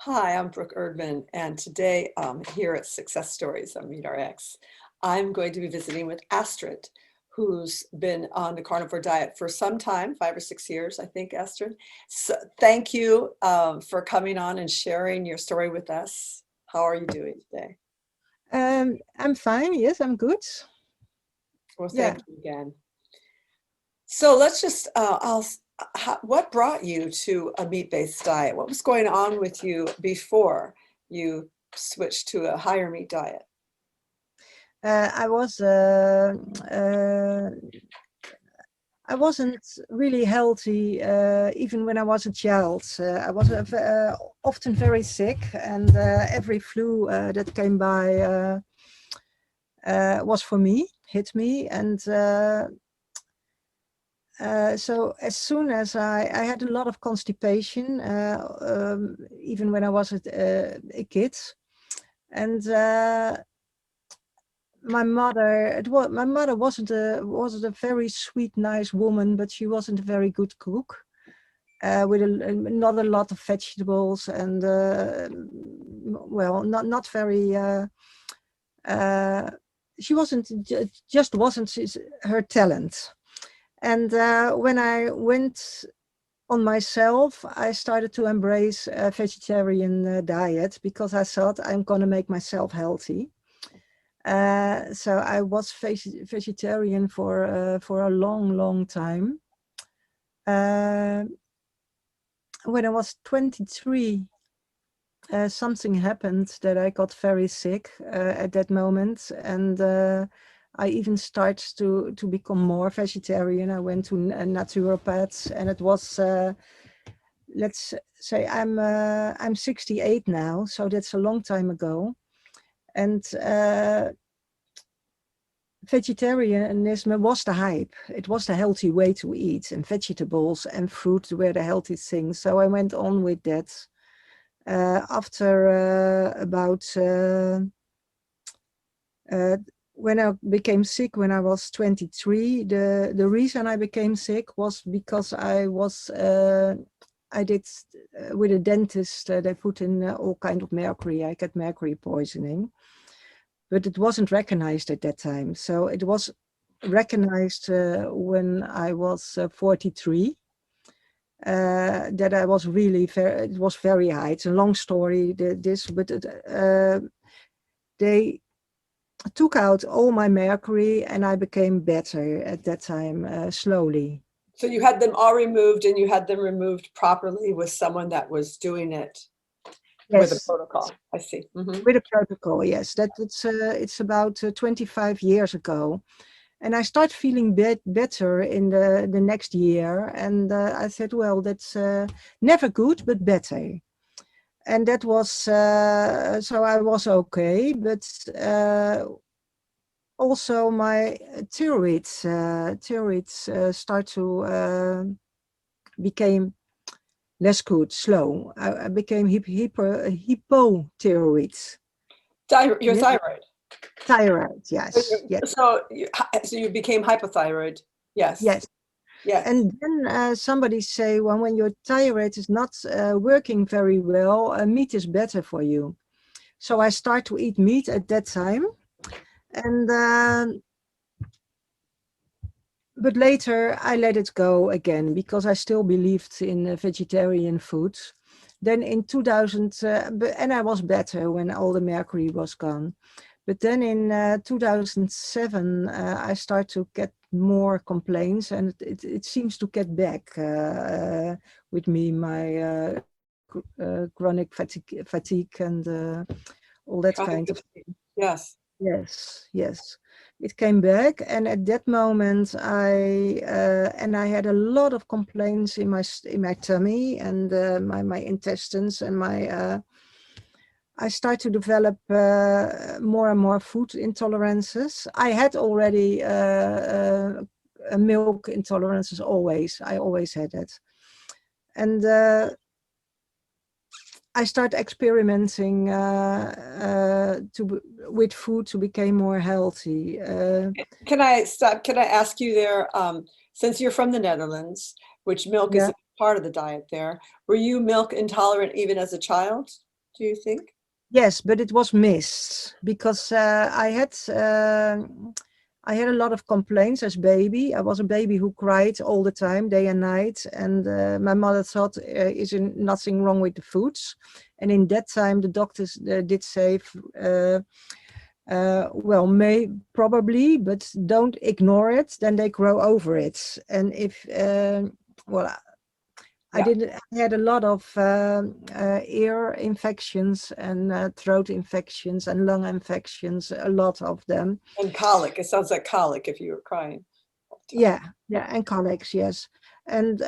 Hi, I'm Brooke Erdman, and today here at Success Stories on MeetRx, I'm going to be visiting with Astrid, who's been on the carnivore diet for some time, 5 or 6 years, I think, Astrid. So thank you for coming on and sharing your story with us. How are you doing today? I'm fine. Yes, I'm good. Well, Yeah. thank you again. So let's just, what brought you to a meat-based diet? What was going on with you before you switched to a higher meat diet? I was I wasn't really healthy even when I was a child. I was often very sick, and every flu that came by was for me, hit me, and so as soon as I had a lot of constipation, even when I was a kid, and my mother wasn't a very sweet, nice woman, but she wasn't a very good cook. With not a lot of vegetables, and well, not very. She just wasn't her talent. And when I went on myself, I started to embrace a vegetarian diet because I thought I'm going to make myself healthy. So I was vegetarian for a long time. When I was 23, something happened that I got very sick at that moment, and I even started to become more vegetarian. I went to a naturopath, and it was let's say I'm 68 now, so that's a long time ago, and vegetarianism was the hype. It was the healthy way to eat, and vegetables and fruit were the healthy things. So I went on with that. After about when I became sick when I was 23, the reason I became sick was because I did with a dentist. They put in all kind of mercury. I got mercury poisoning, but it wasn't recognized at that time. So it was recognized when I was 43. That I was really it was very high. It's a long story, but they took out all my mercury, and I became better at that time, slowly. So you had them all removed, and you had them removed properly with someone that was doing it with a Yes, protocol. I see. with a protocol. Yes, it's about 25 years ago. And I start feeling better in the next year. And I said, well, that's never good, but better. And that was, so I was okay. But also my theories start to became less good, slow. I became hypothyroid. Your Yes, thyroid. thyroid. Yes, yes, So you became hypothyroid. Yes. yes. Yes. And then somebody say, well, when your thyroid is not working very well, meat is better for you. So I start to eat meat at that time. And but later I let it go again because I still believed in vegetarian food. Then in 2000, and I was better when all the mercury was gone. But then in 2007, I start to get more complaints, and it seems to get back with me, my chronic fatigue and all that Chronic kind of fatigue. Yes. Yes, yes. It came back, and at that moment, I had a lot of complaints in my tummy and my intestines, and I start to develop more and more food intolerances. I had already milk intolerances always. I always had it, and I start experimenting with food to become more healthy. Can I stop? Can I ask you there, since you're from the Netherlands, which milk is Yeah, a part of the diet there, were you milk intolerant even as a child? do you think? Yes, but it was missed because I had a lot of complaints as baby. I was a baby who cried all the time, day and night, and my mother thought, is there nothing wrong with the foods? And in that time, the doctors did say, well, probably, but don't ignore it. Then they grow over it. And if, well, I had a lot of ear infections and throat infections and lung infections, a lot of them. And colic. It sounds like colic if you were crying. Yeah, and colics, yes. And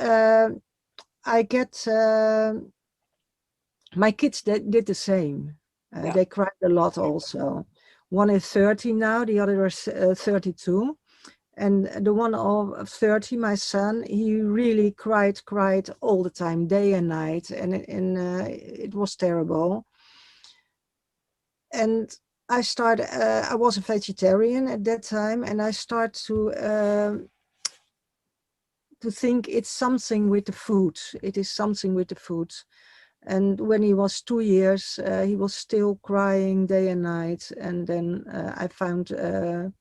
I get my kids that did the same. They cried a lot also. One is 30 now, the other is 32. And the one of 30, my son, he really cried all the time, day and night. And it was terrible. And I started, I was a vegetarian at that time, and I started to think it's something with the food. It is something with the food. And when he was 2 years, he was still crying day and night. And then I found a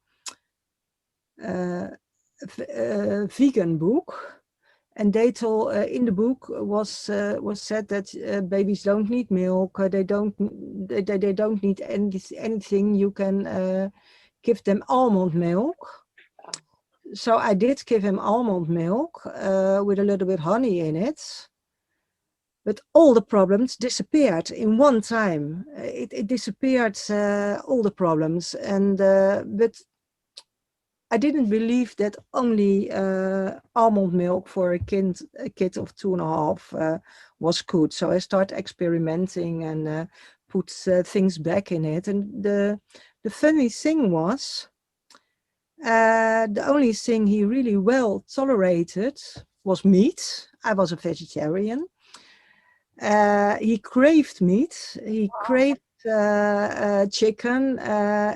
vegan book, and they told in the book was said that babies don't need milk. They don't need anything. You can give them almond milk. So I did give him almond milk with a little bit honey in it. But all the problems disappeared in one time. It disappeared, all the problems. And but I didn't believe that only almond milk for a kid of 2.5 was good. So I started experimenting and put things back in it. And the funny thing was, the only thing he really well tolerated was meat. I was a vegetarian. He craved meat. He craved chicken.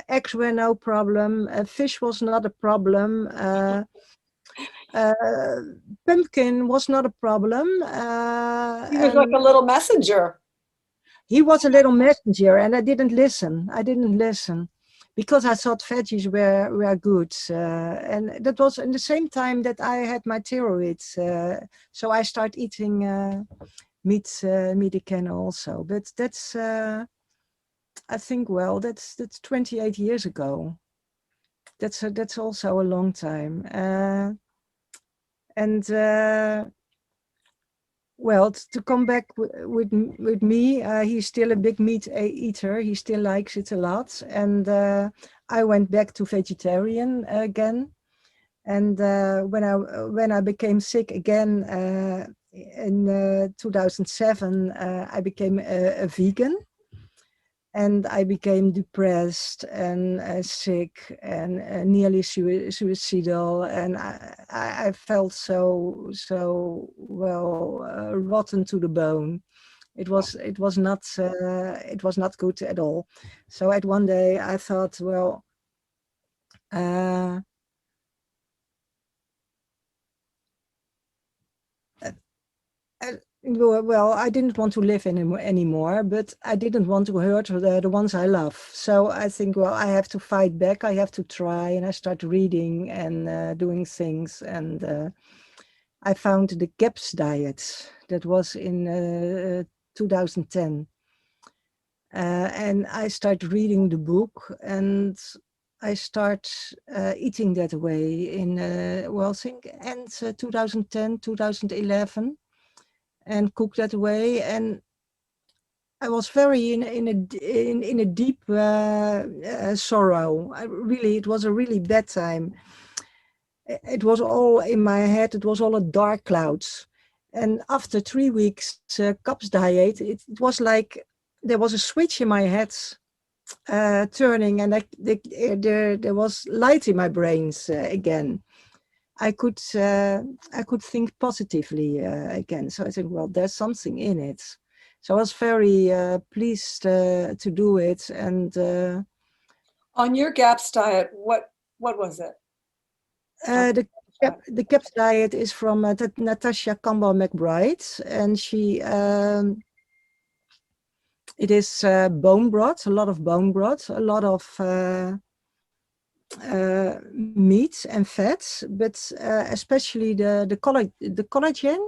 Eggs were no problem. Fish was not a problem. Pumpkin was not a problem. He was like a little messenger. He was a little messenger, and I didn't listen. Because I thought veggies were good. And that was in the same time that I had my thyroid. So I started eating meat again also. But that's, I think, well, that's 28 years ago. That's also a long time. Well, to come back with me, he's still a big meat eater. He still likes it a lot. And I went back to vegetarian again. And when I became sick again in 2007, I became a vegan. And I became depressed and sick and nearly suicidal. And I felt so well rotten to the bone. It was not good at all. So at one day I thought, well, well, I didn't want to live anymore, but I didn't want to hurt the ones I love. So I think, well, I have to fight back. I have to try. And I start reading and doing things. And I found the GAPS diet. That was in 2010. And I start reading the book, and I start eating that way in, well, I think end 2010, 2011. And cook that way, and I was very in a deep sorrow. It was a really bad time. It was all in my head. It was all a dark clouds. And after 3 weeks CAPS diet, it was like there was a switch in my head turning, and there was light in my brains again. I could think positively again. So I think, well, there's something in it. So I was very pleased to do it. And on your GAPS diet, what was it? The GAPS diet is from Natasha Campbell McBride, and it is bone broth, a lot of bone broth, a lot of meat and fats, but especially the collagen.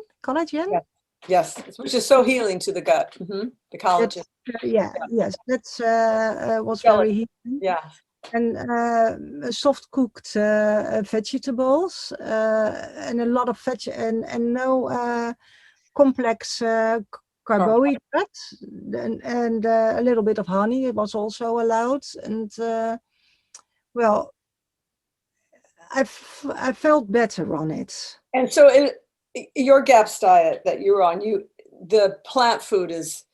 Yeah. Yes, which is so healing to the gut. The collagen. That's yeah, yes, that's was Gelatin. very healing. Yeah. And soft cooked vegetables and a lot of veg and no complex carbohydrates and a little bit of honey was also allowed. And well, I felt better on it. And so your GAPS diet that you're on, the plant food is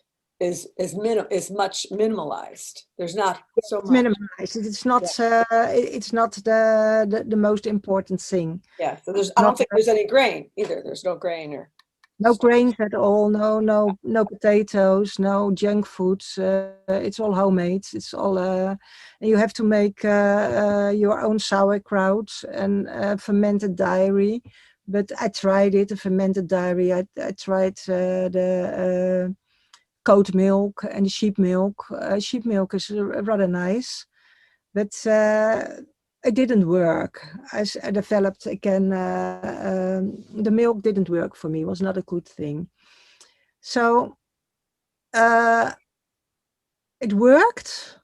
much minimalized. There's not so It's much. minimized. It's not the most important thing. Yeah. So It's I don't not think there's any grain either. There's no grain or no grains at all. No potatoes. No junk foods. It's all homemade. It's all. And you have to make your own sauerkraut and fermented dairy. But I tried it, the fermented dairy. I tried the goat milk and the sheep milk. Sheep milk is rather nice, but it didn't work. I developed again, the milk didn't work for me, was not a good thing. So it worked,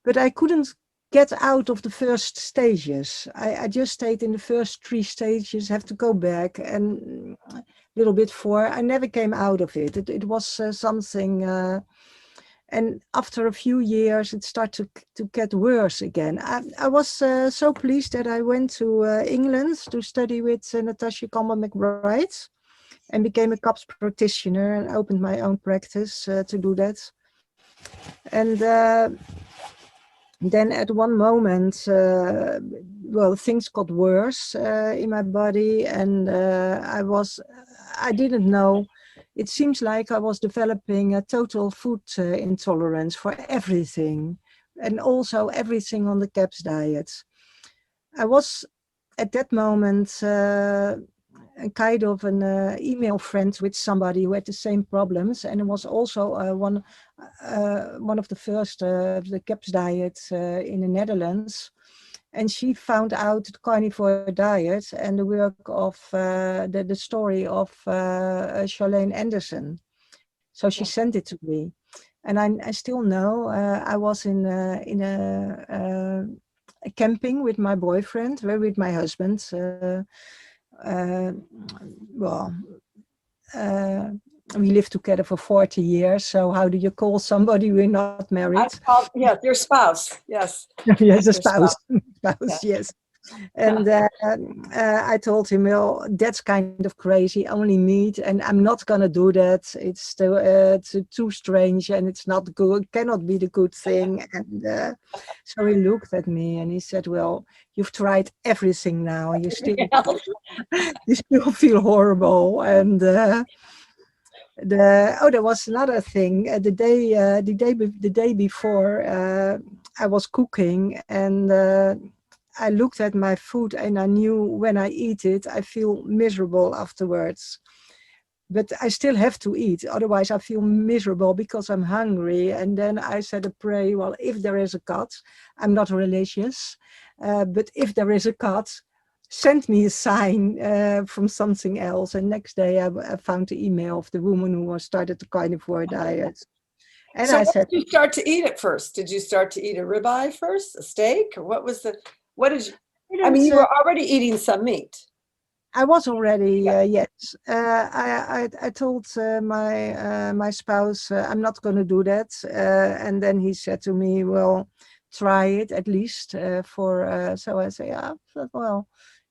but I couldn't get out of the first stages. I just stayed in the first 3 stages, have to go back and a little bit 4. I never came out of it. It was something, and after a few years, it started to get worse again. I was so pleased that I went to England to study with Natasha Campbell-McBride and became a CAPS practitioner and opened my own practice to do that. And then at one moment, well, things got worse in my body, and I didn't know. It seems like I was developing a total food intolerance for everything, and also everything on the CAPS diet. I was at that moment a kind of an email friend with somebody who had the same problems, and it was also one of the first the CAPS diet in the Netherlands. And she found out the carnivore diet and the work of the story of Charlene Anderson. So she sent it to me, and I still know I was in a camping with my boyfriend, with my husband. Well, we lived together for 40 years. So how do you call somebody we're not married? Yes, your spouse. Yes. Yes, a Your spouse. Yeah. Yes. And I told him, well, that's kind of crazy, only meat, and I'm not going to do that. It's too strange, and it's not good, cannot be the good thing. And so he looked at me and he said, well, you've tried everything now. You still, you still feel horrible. And there was another thing. The day before, I was cooking, and I looked at my food, and I knew when I eat it, I feel miserable afterwards. But I still have to eat, otherwise I feel miserable because I'm hungry. And then I said a prayer, well, if there is a God, I'm not religious, but if there is a God, send me a sign from something else. And next day I found the email of the woman who started the carnivore diet. And So I what said, did you start to eat at first? Did you start to eat a ribeye first, a steak, or what did you, I mean, you were already eating some meat. I was already, Yeah. yes. I told my spouse, I'm not going to do that. And then he said to me, well, try it at least so I say, well,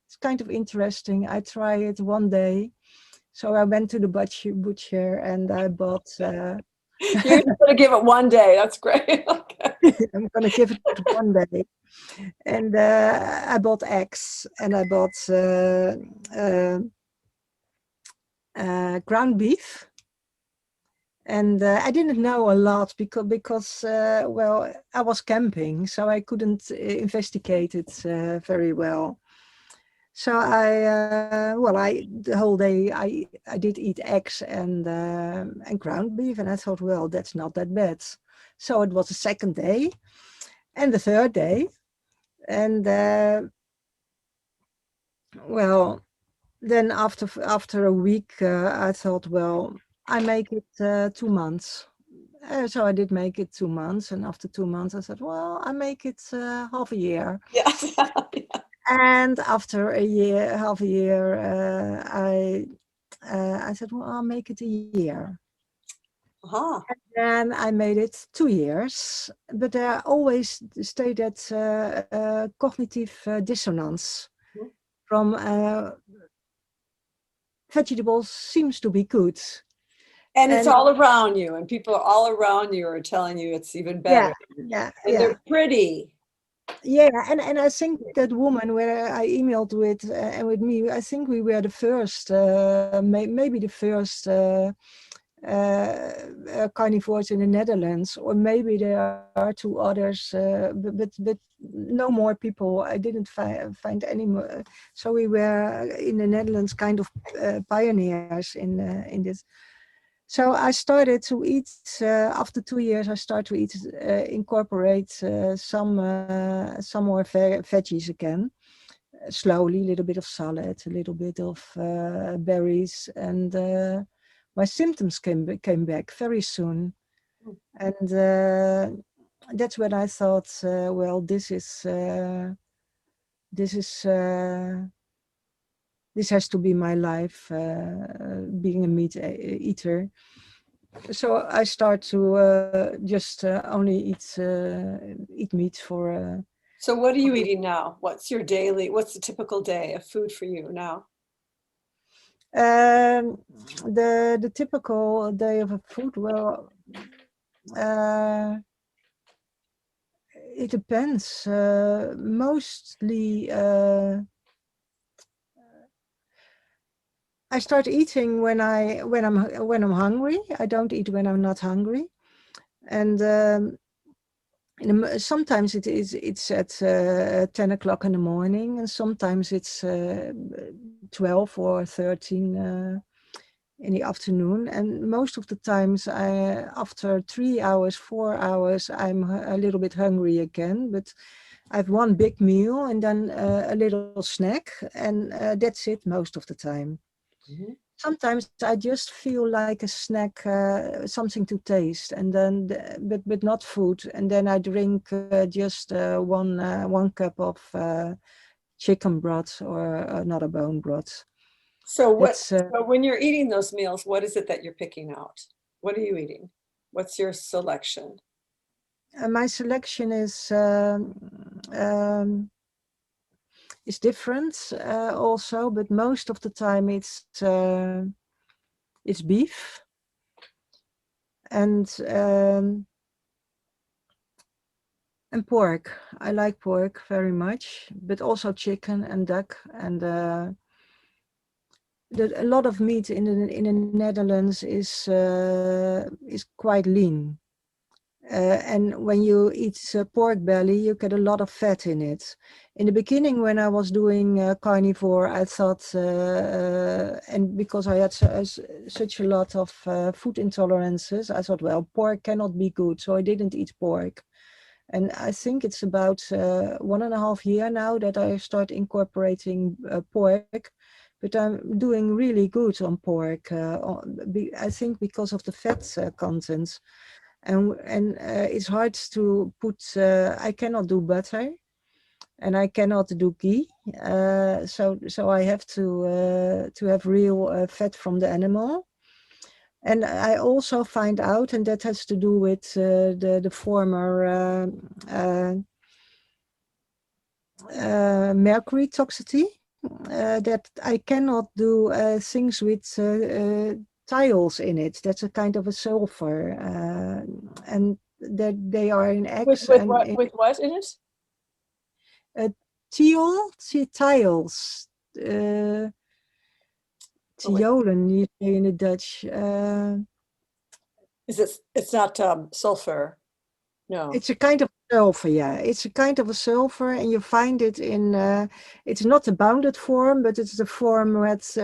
it's kind of interesting. I try it one day. So I went to the butcher and I bought. You're just going to give it one day. That's great. Okay. I'm going to give it one day. And I bought eggs and I bought ground beef. And I didn't know a lot because well, I was camping, so I couldn't investigate it very well. So the whole day I did eat eggs and ground beef, and I thought, well, that's not that bad. So it was the second day and the third day, and well, then after a week, I thought, well, I make it 2 months. So I did make it 2 months, and after 2 months, I said, well, I make it half a year. Yeah. And after a year, half a year, I said, well, I'll make it a year. Uh-huh. And I made it 2 years, but there always stayed that cognitive dissonance Mhm. from vegetables seems to be good. And it's And all around you, and people all around you are telling you it's even yeah, better. yeah, And yeah. they're pretty. Yeah, and I think that woman where I emailed with and with me, I think we were the first, maybe the first carnivores in the Netherlands, or maybe there are two others, but no more people. I didn't find any more. So we were in the Netherlands kind of pioneers in this. So I started to eat, after 2 years, I started to eat, incorporate some more veggies again, slowly, a little bit of salad, a little bit of berries, and my symptoms came back very soon. And that's when I thought, well, this has to be my life, being a meat eater. So I start to just only eat meat for. So what are you eating now? What's the typical day of food for you now? The typical day of a food, well, uh, it depends. Mostly, I start eating when I'm hungry. I don't eat when I'm not hungry, and sometimes it's at 10 o'clock in the morning, and sometimes it's 12 or 13 in the afternoon. And most of the times, after 3 hours, 4 hours, I'm a little bit hungry again. But I have one big meal and then a little snack, and that's it most of the time. Mhm. Sometimes I just feel like a snack, something to taste, and then but not food. And then I drink just one cup of chicken broth or another bone broth. So That's so when you're eating those meals, what is it that you're picking out? What are you eating? What's your selection? my selection is different also, but most of the time it's beef and pork. I like pork very much, but also chicken and duck. And a lot of meat in the Netherlands is quite lean. And when you eat pork belly, you get a lot of fat in it. In the beginning, when I was doing carnivore, I thought, and because I had such a lot of food intolerances, I thought, well, pork cannot be good, so I didn't eat pork. And I think it's about 1.5 years now that I start incorporating pork, but I'm doing really good on pork. I think because of the fat content, and it's hard to put. I cannot do butter, and I cannot do ghee. So I have to have real fat from the animal. And I also find out, and that has to do with the former mercury toxicity, that I cannot do things with tiles in it. That's a kind of a sulfur, and that they are in eggs and in With what in it? uh, tiles. Thiolen, you say in the Dutch. It's not sulfur. No. It's a kind of sulfur, yeah. It's a kind of a sulfur, and you find it in, it's not a bounded form, but it's the form with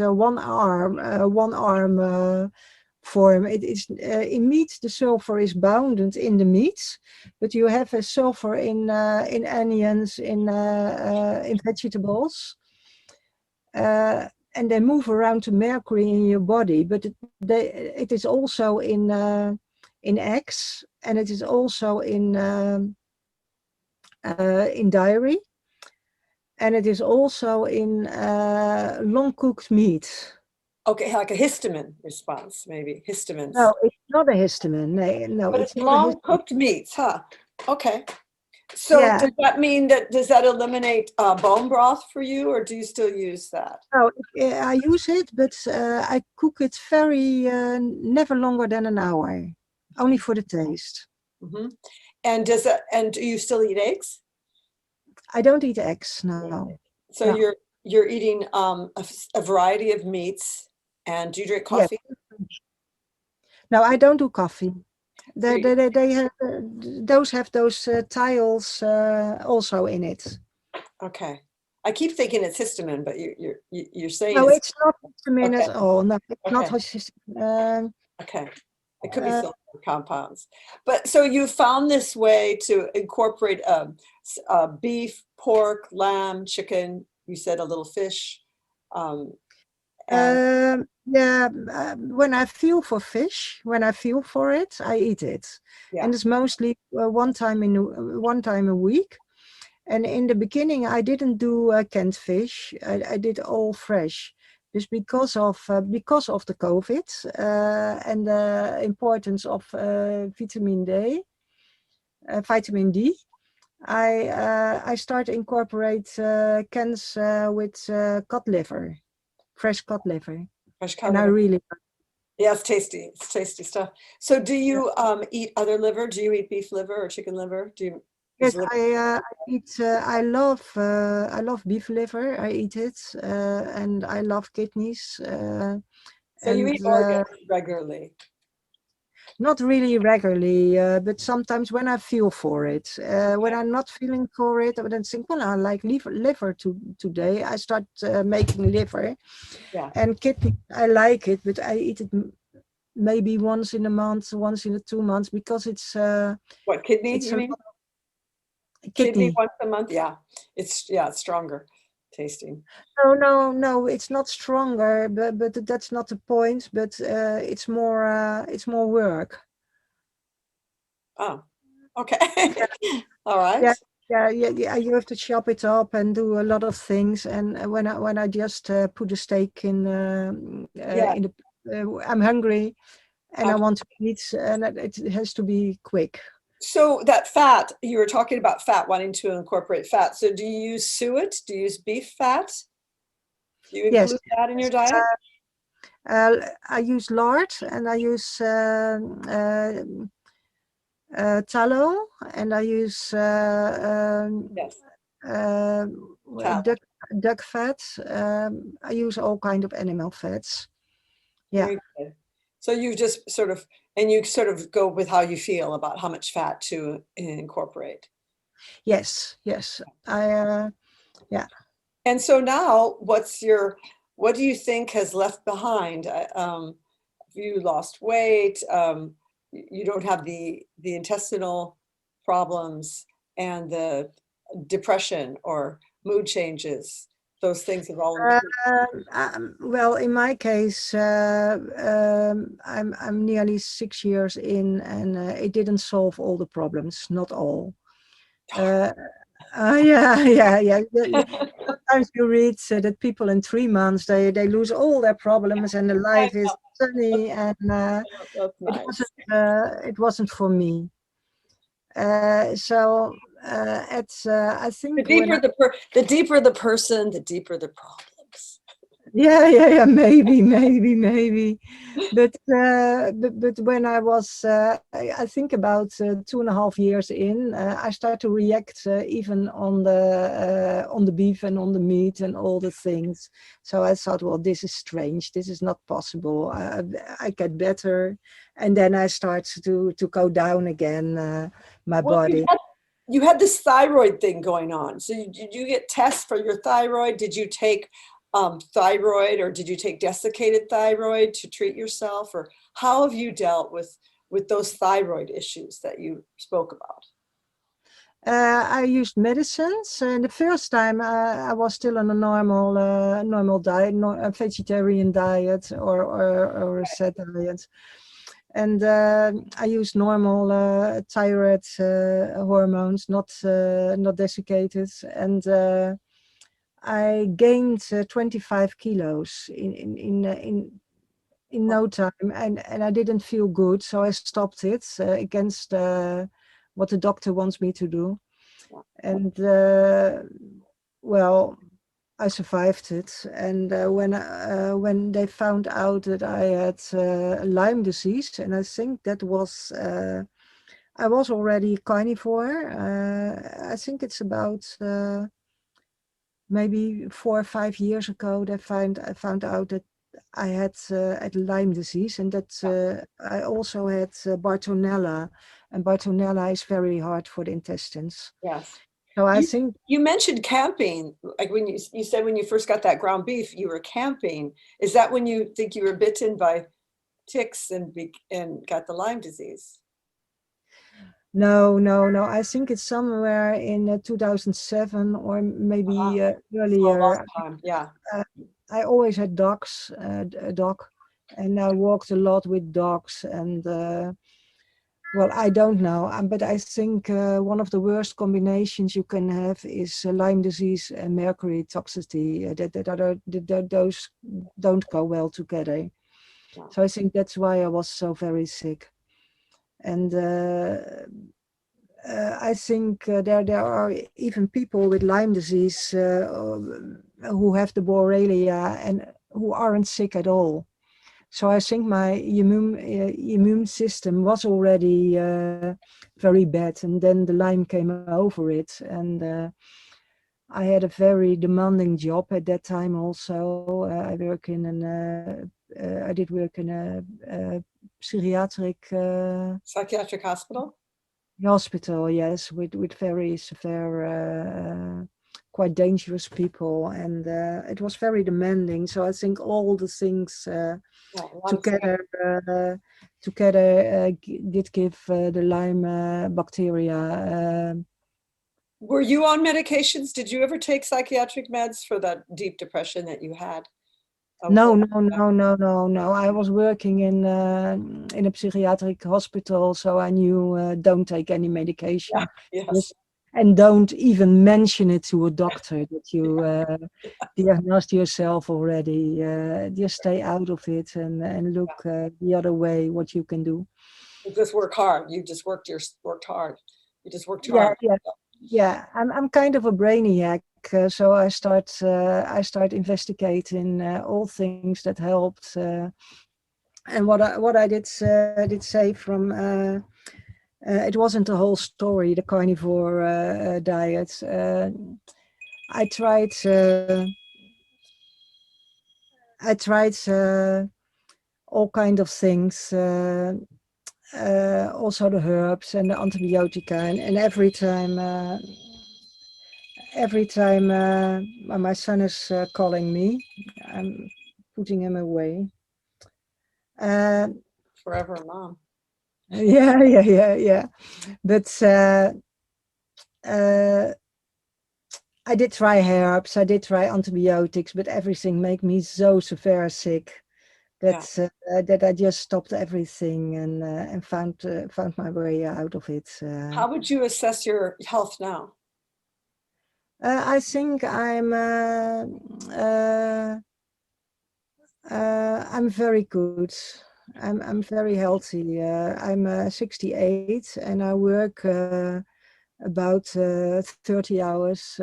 one arm form. It is in meat, the sulfur is bounded in the meat, but you have a sulfur in onions, in vegetables, and they move around the mercury in your body. But it is also in eggs, and it is also in dairy, and it is also in long cooked meat. Okay, like a histamine response, maybe histamines. No, it's not a histamine. No, But it's it's not a long histamine. cooked meats, huh? Okay. So Yeah. does that mean does that eliminate bone broth for you, or do you still use that? No, I use it, but I cook it never longer than an hour, only for the taste. Hmm. And do you still eat eggs? I don't eat eggs, no. So No. you're eating a variety of meats, and do you drink Yes. coffee? No, I don't do coffee. So you- They have those tiles also in it. Okay. I keep thinking it's histamine, but you're saying No, it's it's not histamine okay. at all. No, it's not Okay. histamine. Okay. It could be sulfur compounds. But so you found this way to incorporate beef, pork, lamb, chicken, you said a little fish. And Yeah, when I feel for fish, when I feel for it, I eat it, yeah, and it's mostly one time a week. And in the beginning, I didn't do canned fish. I did all fresh, just because of the COVID and the importance of vitamin D. I started incorporate cans with cod liver, fresh cod liver, fresh and I color. really Yeah, it's tasty. It's tasty stuff. So do you eat other liver? Do you eat beef liver or chicken liver? Do you yes, is liver? I eat. I love beef liver. I eat it, and I love kidneys. So you And eat organs regularly. not really regularly, but sometimes when I feel for it. When I'm not feeling for it, I would then think, well, I like liver today. I start making liver, Yeah. and kidney. I like it, but I eat it maybe once in a month, once in 2 months, because What, kidney, it's you a mean? Kidney kidney. once a month? Yeah. It's stronger tasting. No, it's not stronger, but that's not the point. But it's more work. Oh, okay. All right. Yeah, yeah. You have to chop it up and do a lot of things. And when I just put a steak Yeah. in the, I'm hungry and I Okay. want to eat, and it has to be quick. So that fat, you were talking about fat, wanting to incorporate fat. So do you use suet? Do you use beef fat? Do you Yes, include that in your yes. diet? I use lard, and I use tallow, and I use Yes. uh, Fat. duck fat. I use all kind of animal fats. Yeah. Very good. So you sort of go with how you feel about how much fat to incorporate. Yes. Yes. Yeah. And so now, what do you think has left behind? You lost weight, you don't have the intestinal problems and the depression or mood changes. Those things have all improved. Well, in my case, I'm nearly 6 years in, and it didn't solve all the problems, not all. Uh, yeah, yeah. Sometimes you read that people in 3 months they lose all their problems and their I life is sunny, and know, that's nice. it wasn't for me. So I think when The deeper the person, the deeper the problems. yeah, maybe. But when I was, I think about 2.5 years in, I started to react even on the beef and on the meat and all the things. So I thought, well, this is strange. This is not possible. I get better, and then I start to go down again, my Well, body. you had this thyroid thing going on. So did you get tests for your thyroid? Did you take thyroid, or did you take desiccated thyroid to treat yourself? Or how have you dealt with those thyroid issues that you spoke about? I used medicines, and the first time I was still on a normal diet, a vegetarian diet or a set diet, and I used normal thyroid hormones, not desiccated, and I gained 25 kilos in no time, and I didn't feel good, so I stopped it against what the doctor wants me to do. And well, I survived it. And when they found out that I had Lyme disease, and I think that was I was already carnivore. I think it's about maybe 4 or 5 years ago. I found out that I had Lyme disease, and that I also had Bartonella, and Bartonella is very hard for the intestines. Yes. So I You, think you mentioned camping, like when you said when you first got that ground beef, you were camping. Is that when you think you were bitten by ticks and got the Lyme disease? no. I think it's somewhere in 2007 or maybe So a long earlier. time. Yeah. Uh, I always had dogs, a dog, and I walked a lot with dogs. And well, I don't know, but I think one of the worst combinations you can have is Lyme disease and mercury toxicity. Those don't go well together. Yeah. So I think that's why I was so very sick. And I think there are even people with Lyme disease who have the Borrelia and who aren't sick at all. So I think my immune system was already very bad, and then the Lyme came over it. And I had a very demanding job at that time. Also, I did work in a psychiatric Psychiatric hospital? hospital, yes, with very severe, quite dangerous people, and it was very demanding. So I think all the things together did give the Lyme bacteria. Were you on medications? Did you ever take psychiatric meds for that deep depression that you had? No. I was working in a psychiatric hospital, so I knew don't take any medication. Yes. Yes, and don't even mention it to a doctor that you diagnosed yourself already. Just stay out of it and look the other way what you can do. You just work hard. You just worked hard. You just worked Yeah, hard. yeah. I'm kind of a brainiac, so I start investigating all things that helped. And what I did say from it wasn't the whole story, the carnivore diet. I tried all kind of things, also the herbs and the antibiotica, and every time my son is calling me, I'm putting him away. Forever mom. Yeah. But I did try herbs, I did try antibiotics, but everything made me so severe sick that I just stopped everything and found my way out of it. How would you assess your health now? I think I'm very good. I'm very healthy. I'm 68 and I work about 30 hours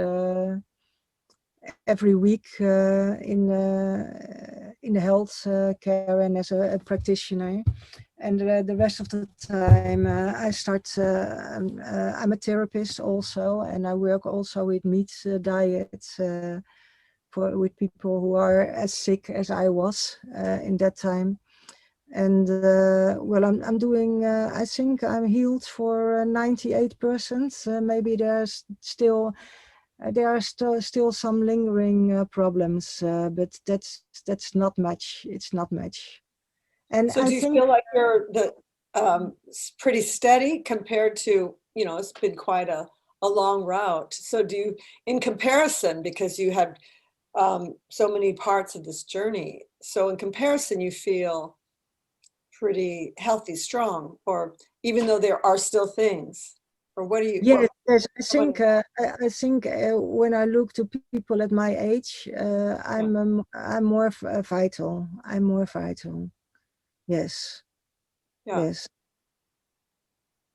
every week in the health care and as a practitioner. And the rest of the time I'm a therapist also, and I work also with meat diets with people who are as sick as I was in that time. And well, I'm doing, I think I'm healed for 98%. Maybe there are still some lingering problems, but that's not much. It's not much. And So I do you think, feel like you're pretty steady compared to, it's been quite a long route. So do you, in comparison, because you had so many parts of this journey, so in comparison, you feel pretty healthy, strong, or even though there are still things, or what do you, yes, yes, what, I think when I look to people at my age, yeah, I'm more vital. I'm more vital. Yes, yeah, yes.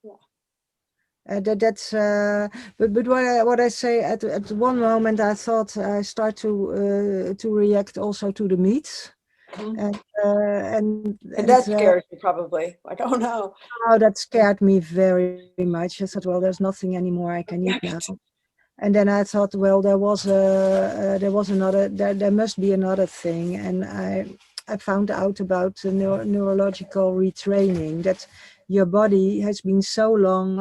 yeah. That's but what I say at one moment I thought I start to react also to the meat Mhm. and And that scares you probably, like, oh no. oh, that scared me very much. I thought, well, there's nothing anymore I can eat now. And then I thought, well, there was another, there must be another thing, and I found out about neurological retraining, that your body has been so long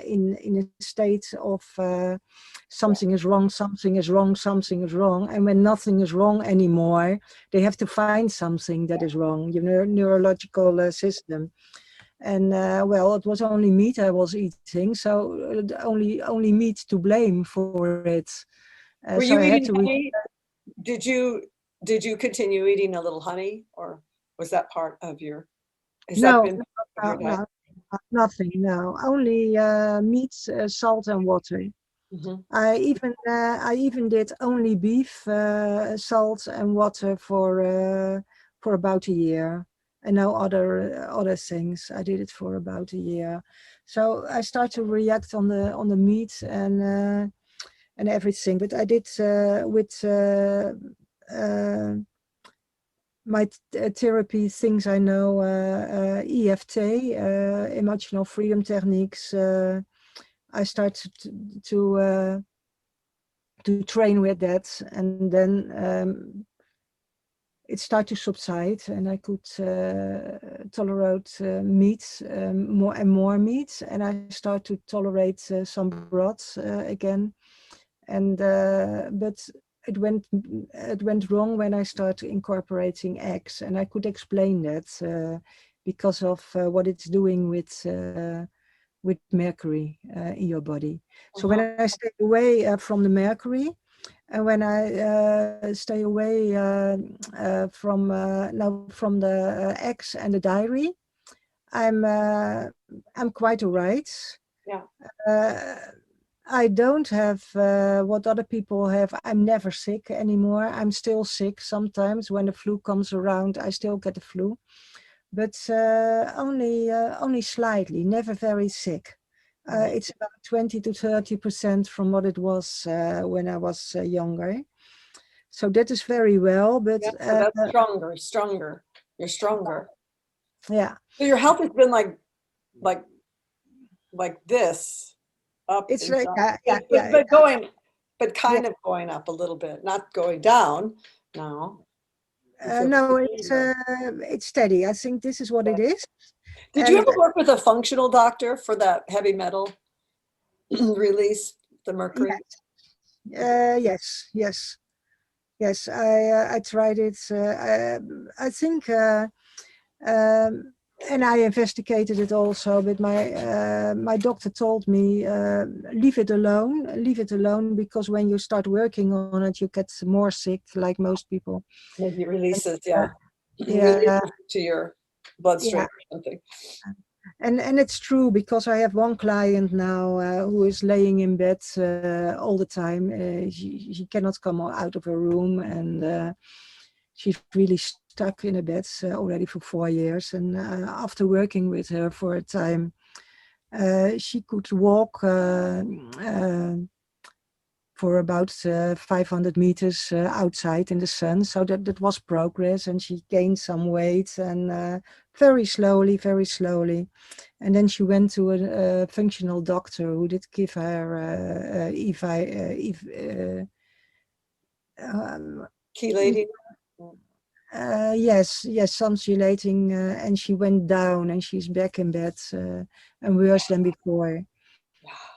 in a state of something is wrong, something is wrong, something is wrong, and when nothing is wrong anymore, they have to find something that is wrong. Your neurological system. And well, it was only meat I was eating, so only meat to blame for it. Were So you I had eating to. honey? Did you continue eating a little honey, or was that part of your, has that No, been part of your no, diet? no, nothing. No, only meat, salt, and water. Hmm. I even did only beef, salt, and water for about a year, and no other things. I did it for about a year. So I start to react on the meat and everything. But I did with uh, my therapy things I know, EFT, emotional freedom techniques. I started to train with that, and then it started to subside, and I could tolerate meat, more and more meat, and I started to tolerate some broth again. And but it went wrong when I started incorporating eggs, and I could explain that because of what it's doing with mercury in your body. So when Uh-huh. I stay away from the mercury, and when I stay away from the eggs and the dairy, I'm uh, I'm quite alright. Yeah. Uh, I don't have what other people have. I'm never sick anymore. I'm still sick sometimes when the flu comes around. I still get the flu, but only slightly. Never very sick. Right. It's about 20 to 30% from what it was when I was younger. So that is very well. But Yeah. So that's stronger. You're stronger. yeah, So your health has been like like this, up it's and like down, yeah, yeah, but yeah, but yeah. kind of going up a little bit, not going down. No, you feel No, better. it's steady. I think this is what it is. Did you And ever work with a functional doctor for that heavy metal release, the mercury? yes, yes, yes. I tried it. I think, and I investigated it also. But my doctor told me leave it alone, because when you start working on it, you get more sick, like most people. Maybe it And, releases, uh, yeah, yeah, releases to your bloodstream yeah. or something. And it's true, because I have one client now who is laying in bed all the time. She cannot come out of her room, and she's really stuck in a bed already for 4 years. And after working with her for a time, she could walk for about 500 meters outside in the sun. So that was progress, and she gained some weight, and very slowly, very slowly. And then she went to a functional doctor who did give her Chelating. Yes, yes, some's relating, and she went down, and she's back in bed, and worse than before.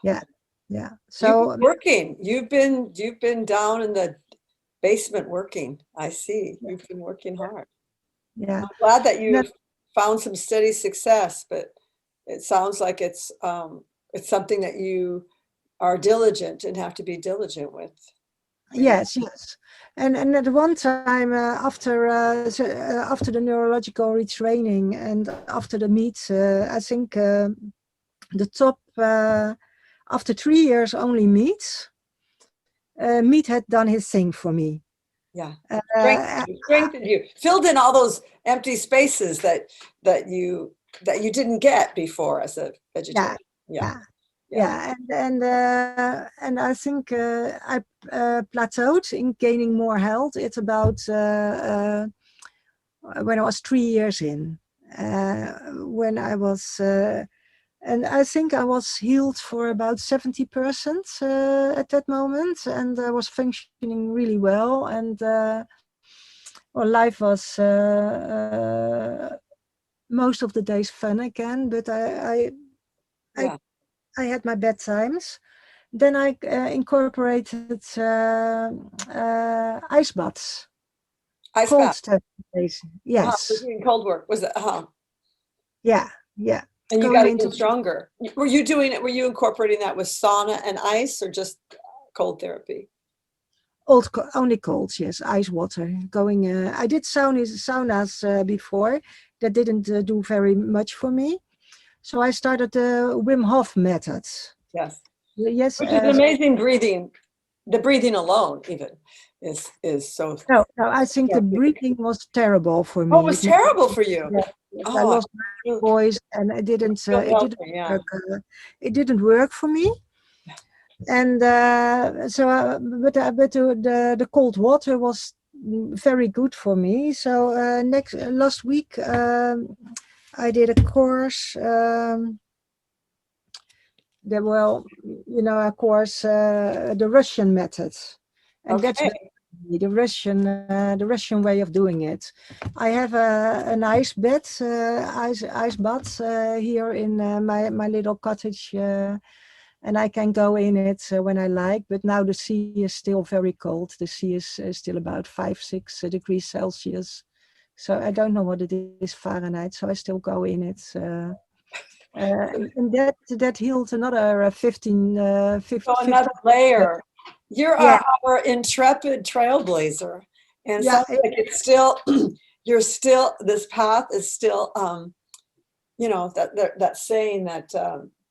Yeah, yeah. You've been So working. You've been down in the basement working. I see. You've been working hard. yeah, I'm glad that no, you've found some steady success, but it sounds like it's something that you are diligent and have to be diligent with. Yeah. yes, yes. And at one time, after the neurological retraining and after the meet, I think the top after 3 years only meat had done his thing for me. Yeah. Uh, Strengthened you, filled in all those empty spaces that you didn't get before as a yeah, vegetarian. Yeah. yeah, Yeah. yeah, and I think I plateaued in gaining more health. It's about when I was 3 years in, when I was, and I think I was healed for about 70% at that moment, and I was functioning really well, and well, life was most of the days fun again, but I, Yeah. I had my bad times. Then I incorporated ice baths, Ice cold bath. therapy. For Yes, doing cold work. Was it? yeah, yeah. And you Going got into even stronger. Were you doing it? Were you incorporating that with sauna and ice or just cold therapy? only cold, yes, ice water. Going, I did saunas before. That didn't do very much for me. So I started the Wim Hof methods. Yes. Yes, Which is amazing breathing. The breathing alone even is so no, no, I think the therapeutic. breathing was terrible for Oh, it me. was terrible for you. Yes, yes, I Oh, lost feel, my voice, and feel healthy. Yeah. it didn't work for me. And but the cold water was very good for me. So last week I did a course. There well, a course, the Russian method, and that's Okay. the Russian way of doing it. I have an ice bed, ice bath here in my little cottage, and I can go in it when I like. But now the sea is still very cold. The sea is still about 5-6 degrees Celsius. So I don't know what it is Fahrenheit. So I still go in it. And that healed another 15, So 50. another layer. You're Yeah, our intrepid trailblazer. And it yeah, sounds like it's still, you're still, this path is still, that saying that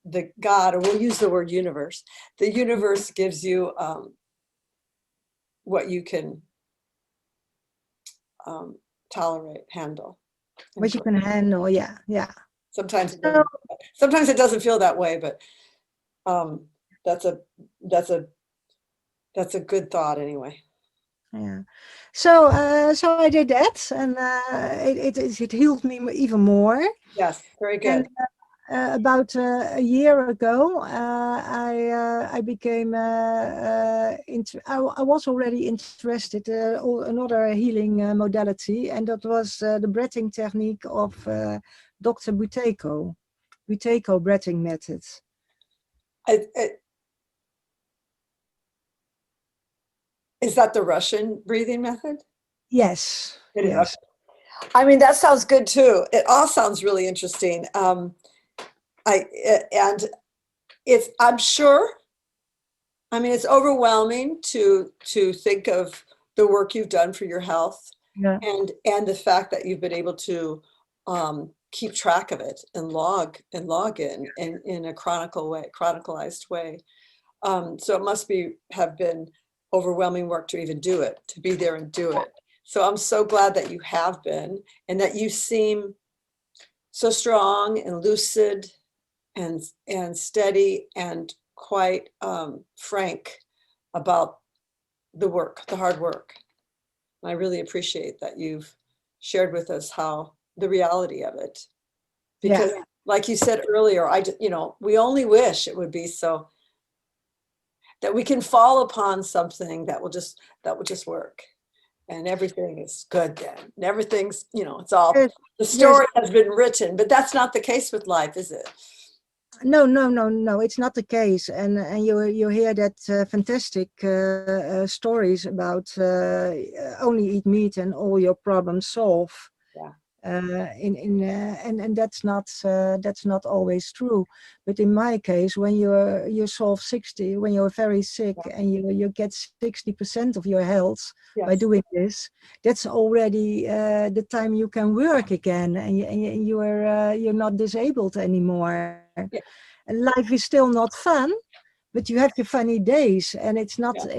the God, or we'll use the word universe, the universe gives you what you can um, tolerate, handle. And what you can handle. Yeah, yeah. sometimes it So doesn't, sometimes it doesn't feel that way, but um, that's a that's a that's a good thought anyway. yeah, so I did that, and it healed me even more. Yes, very And good. about a year ago, I became I was already interested another healing modality, and that was the breathing technique of Dr. Buteyko breathing methods. It, is that the Russian breathing method? Yes, It is. Okay. yes, I mean, that sounds good too. It all sounds really interesting. And it's, I'm sure, I mean, it's overwhelming to think of the work you've done for your health yeah, and the fact that you've been able to keep track of it and log in a chronicalized way. So it must have been overwhelming work to even do it, to be there and do it. So I'm so glad that you have been and that you seem so strong and lucid and steady and quite frank about the work, the hard work. And I really appreciate that you've shared with us how the reality of it. yeah, Because like you said earlier, we only wish it would be so that we can fall upon something that will just work. and everything is good then. And everything's, it's all, Yes, the yes. story has been written, but that's not the case with life, is it? No, no, no, no. It's not the case, and you hear that fantastic stories about only eat meat and all your problems solve. Yeah. And that's not always true. But in my case, when you solve 60, when you're very sick Yeah. and you get 60% of your health by Yes. doing this, that's already the time you can work again, and you're not disabled anymore. Yeah. And life is still not fun, but you have your funny days, and it's not Yeah.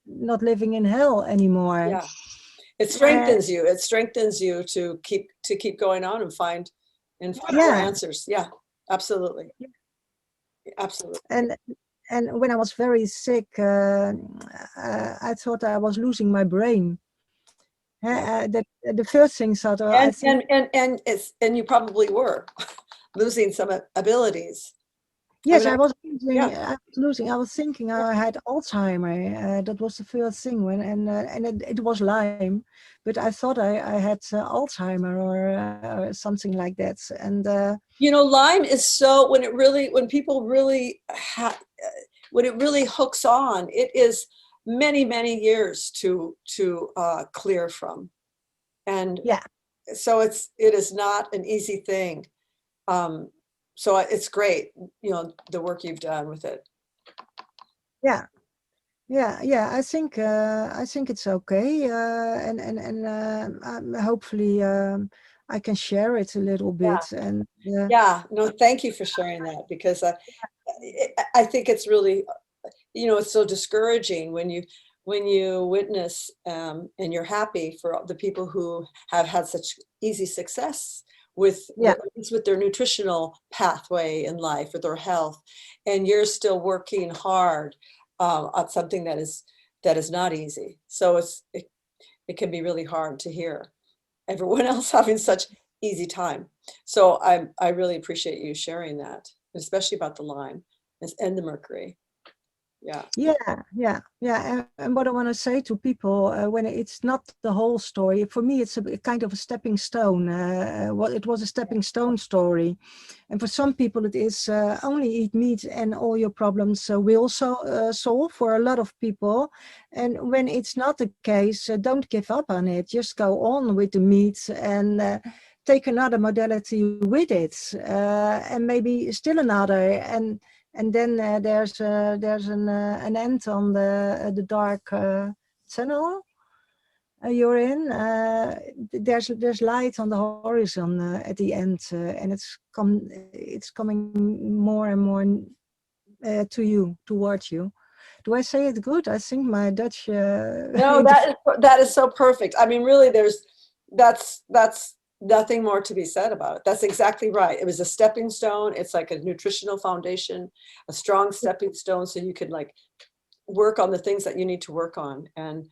not living in hell anymore. Yeah. It Uh, strengthens you. It strengthens you to keep going on and find more yeah, answers. Yeah, absolutely. Absolutely. and when I was very sick, I thought I was losing my brain. Yeah. The first thing thought, I think, And you probably were losing some abilities. I yes, mean, yeah, I was thinking yeah, I had Alzheimer. That was the first thing and it was Lyme, but I thought I had Alzheimer or something like that. And Lyme is so, when people really when it really hooks on, it is many, many years to clear from. And yeah, so it is not an easy thing. Um, so it's great, the work you've done with it. yeah. Yeah, I think it's okay, hopefully I can share it a little Yeah. bit. And Yeah. No, thank you for sharing that, because I think it's really, it's so discouraging when you witness and you're happy for the people who have had such easy success yeah, with their nutritional pathway in life or their health, and you're still working hard on something that is not easy. So it can be really hard to hear everyone else having such easy time. So I really appreciate you sharing that, especially about the Lyme and the mercury. Yeah. and what I want to say to people, when it's not the whole story, for me it's a kind of a stepping stone. What it was a stepping stone story, and for some people it is only eat meat and all your problems will solve. For a lot of people, and when it's not the case, don't give up on it. Just go on with the meat and take another modality with it, and maybe still another, and then there's an end on the dark tunnel you're in. There's light on the horizon at the end, and it's coming more and more towards you. Do I say it good? I think my Dutch. No, that is so perfect. I mean, really, that's nothing more to be said about it. That's exactly right. It was a stepping stone. It's like a nutritional foundation, a strong stepping stone, so you could like work on the things that you need to work on. And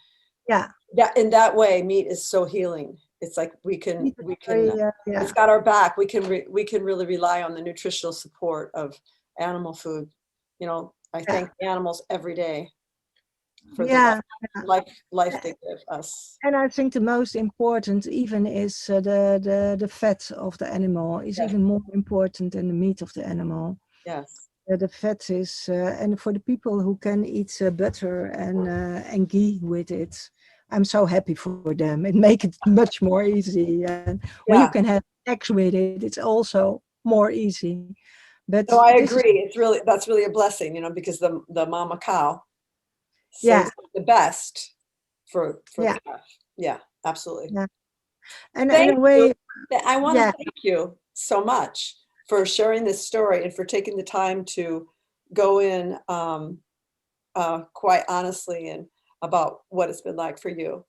Yeah. that in that way, meat is so healing. It's like it's Yeah. got our back. We can really rely on the nutritional support of animal food. I Yeah. thank the animals every day for the Yeah. life they give us. And I think the most important even is the fat of the animal is Yes, even more important than the meat of the animal. yes, The fat is, and for the people who can eat butter and ghee with it, I'm so happy for them. It makes it much more easy. And when you yeah. can have eggs with it, it's also more easy. But No, I this is, agree. That's really a blessing, because the mama cow saves yeah, the best for the yeah, calf. Yeah, absolutely. yeah. And in Thank a you. way, I want to yeah, thank you so much for sharing this story and for taking the time to go in quite honestly and about what it's been like for you.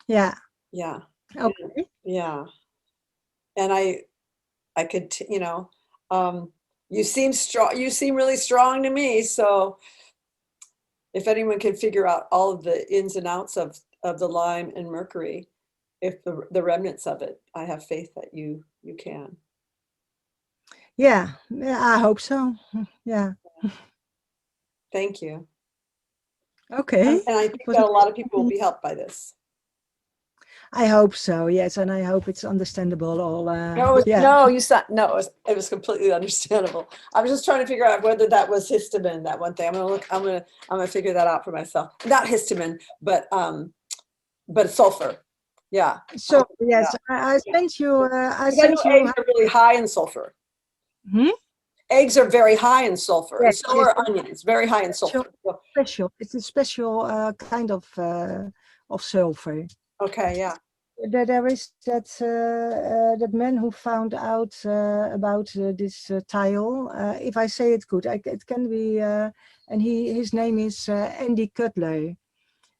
yeah, Yeah. And, okay. yeah. And I could, um, you seem strong. You seem really strong to me. So if anyone can figure out all of the ins and outs of the Lyme and mercury, if the remnants of it, I have faith that you can. Yeah, I hope so. Yeah. Thank you. Okay. And I think that a lot of people will be helped by this. I hope so, yes, and I hope it's understandable. All, yeah. No, you said no. It was completely understandable. I was just trying to figure out whether that was histamine. That one thing. I'm gonna look. I'm gonna figure that out for myself. Not histamine, but sulfur. Yeah. So Yeah. yes, I sent you. I Because I know sent you. eggs are really high in sulfur. Hmm? Eggs are very high in sulfur, and Yes, so yes, are onions. Very high in special, sulfur. So, special. It's a special kind of sulfur. okay. Yeah. There is that man who found out about this tile. If I say it good, it can be. And his name is Andy Cutler.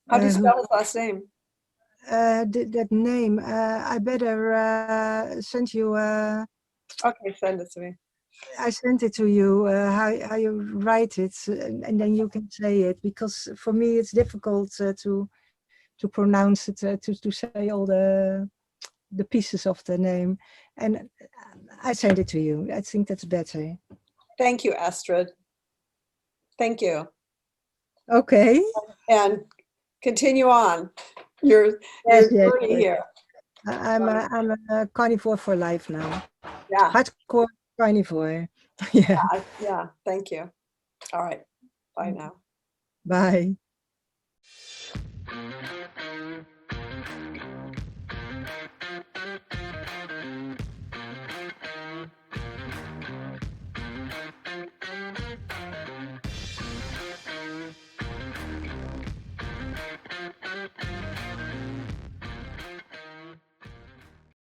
How do you Who spell his last name? that name? I better send you. Okay, send it to me. I sent it to you. How you write it, and then you can say it, because for me it's difficult to pronounce it, to say all the pieces of the name, and I send it to you. I think that's better. Thank you, Astrid. Thank you. Okay. And continue on your Yes, yes, journey yes. here. I'm a carnivore for life now. Yeah. Hardcore carnivore. Yeah. Yeah. Thank you. All right. Bye now. Bye.